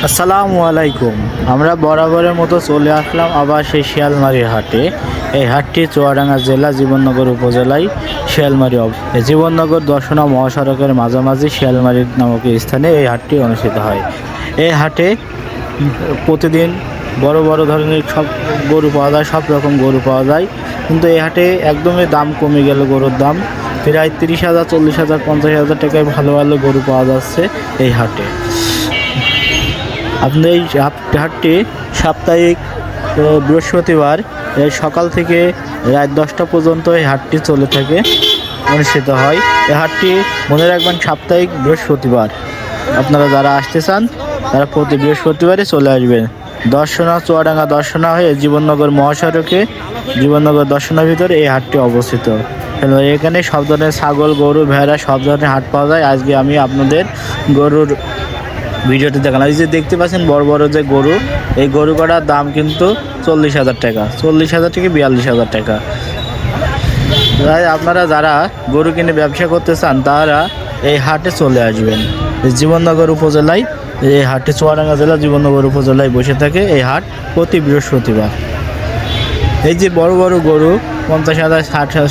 আসসালামু আলাইকুম। আমরা বরাবরের মতো চলে আসলাম আবার সেই শিয়ালমারির হাটে। এই হাটটি চুয়াডাঙ্গা জেলা জীবননগর উপজেলায় শিয়ালমারি জীবননগর দর্শনা মহাসড়কের মাঝামাঝি শিয়ালমারি নামক স্থানে এই হাটটি অনুষ্ঠিত হয়। এই হাটে প্রতিদিন বড় বড় ধরনের সব গরু পাওয়া যায়, সব রকম গরু পাওয়া যায়। কিন্তু এই হাটে একদমই দাম কমে গেল, গরুর দাম প্রায় 30,000, 40,000, 50,000 টাকায় ভালো ভালো গরু পাওয়া যাচ্ছে এই হাটে। আপনার এই হাটটি সাপ্তাহিক বৃহস্পতিবার সকাল থেকে রাত 10টা পর্যন্ত এই হাটটি চলে থাকে, অনুষ্ঠিত হয়। এই হাটটি মনে রাখবেন সাপ্তাহিক বৃহস্পতিবার। আপনারা যারা আসতে চান তারা প্রতি বৃহস্পতিবারে চলে আসবেন। চুয়াডাঙ্গা দর্শনা হয়ে জীবননগর মহাসড়কে জীবননগর দর্শনার ভিতরে এই হাটটি অবস্থিত। এখানে সব ধরনের ছাগল, গরু, ভেড়া সব ধরনের হাট পাওয়া যায়। আজকে আমি আপনাদের গরুর ভিডিওতে দেখালাম। এই যে দেখতে পাচ্ছেন বড় বড় যে গরু, এই গরু কটার দাম কিন্তু 40,000 টাকা, 40,000 থেকে 42,000 টাকা। তাই আপনারা যারা গরু কিনে ব্যবসা করতে চান তারা এই হাটে চলে আসবেন। জীবননগর উপজেলায় এই হাটে, চুয়াডাঙ্গা জেলা জীবননগর উপজেলায় বসে থাকে এই হাট প্রতি বৃহস্পতিবার। এই যে বড় বড় গরু 50,000,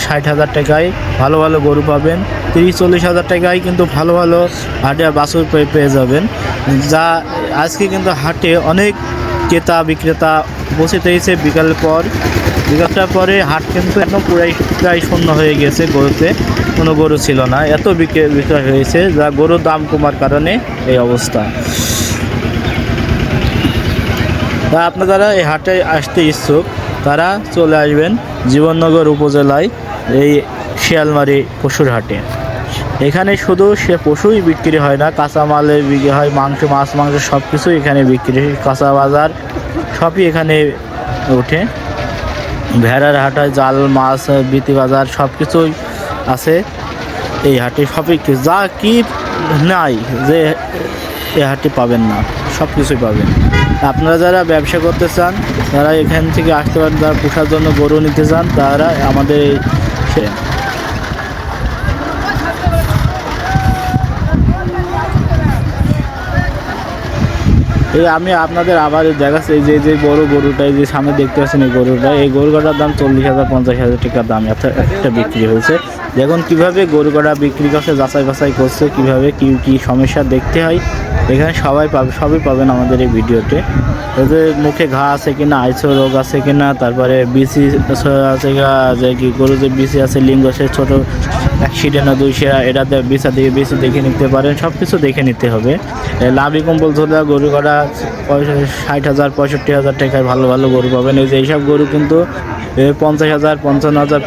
60,000 টাকায় ভালো ভালো গরু পাবেন। 30-40,000 টাকায় কিন্তু ভালো ভালো হাটে বাছুর পেয়ে যাবেন। যা আজকে কিন্তু হাটে অনেক ক্রেতা বিক্রেতা উপস্থিত হয়েছে। বিকালটার পরে হাট কিন্তু একদম প্রায় শূন্য হয়ে গেছে, গরুতে কোনো গরু ছিল না, এত বিক্রয় হয়েছে। যা গরুর দাম কমার কারণে এই অবস্থা। তা আপনারা যারা এই হাটে আসতে ইচ্ছুক তারা চলে আসবেন জীবননগর উপজেলায় এই শিয়ালমারি পশুর হাটে। এখানে শুধু পশুই বিক্রি হয় না, কাঁচামালের বিক্রি হয়, মাংস, মাছ, সব কিছুই এখানে বিক্রি হয়। কাঁচা বাজার সবই এখানে ওঠে। ভেড়ার হাট হয়, জাল মাছ, বিতি বাজার সব কিছুই আছে এই হাটে। সবই যা কি নাই যে এই হাটে পাবেন না, সব কিছুই পাবেন। আপনারা যারা ব্যবসা করতে চান তারা এখান থেকে আসতে পারেন। যারা পোষার জন্য গরু নিতে চান তারা আমাদের আমি আপনাদের আবার দেখাচ্ছি। এই যে বড় গরুটা, এই যে সামনে দেখতে পাচ্ছেন এই গরুটার দাম 40,000, 50,000 টাকার দাম একটা বিক্রি হয়েছে। দেখুন কীভাবে গরু কাটা বিক্রি করছে, যাচাই বাছাই করছে, কীভাবে কি সমস্যা দেখতে হয় এখানে সবই পাবেন আমাদের এই ভিডিওতে। এদের মুখে ঘা আছে কিনা, আইসো রোগ আছে কিনা, তারপরে বিসি আছে যে কি গরু যে বিসি আছে, লিঙ্গ সে ছোটো 1 না 2 এটাতে বিসি দেখে নিতে পারেন। সব কিছু দেখে নিতে হবে। লাভি কম্বল ধরে গরু কাটা 60,000, 65,000 টাকায় ভালো ভালো গরু পাবেন। এই যে এইসব গরু কিন্তু 50,000, 55,000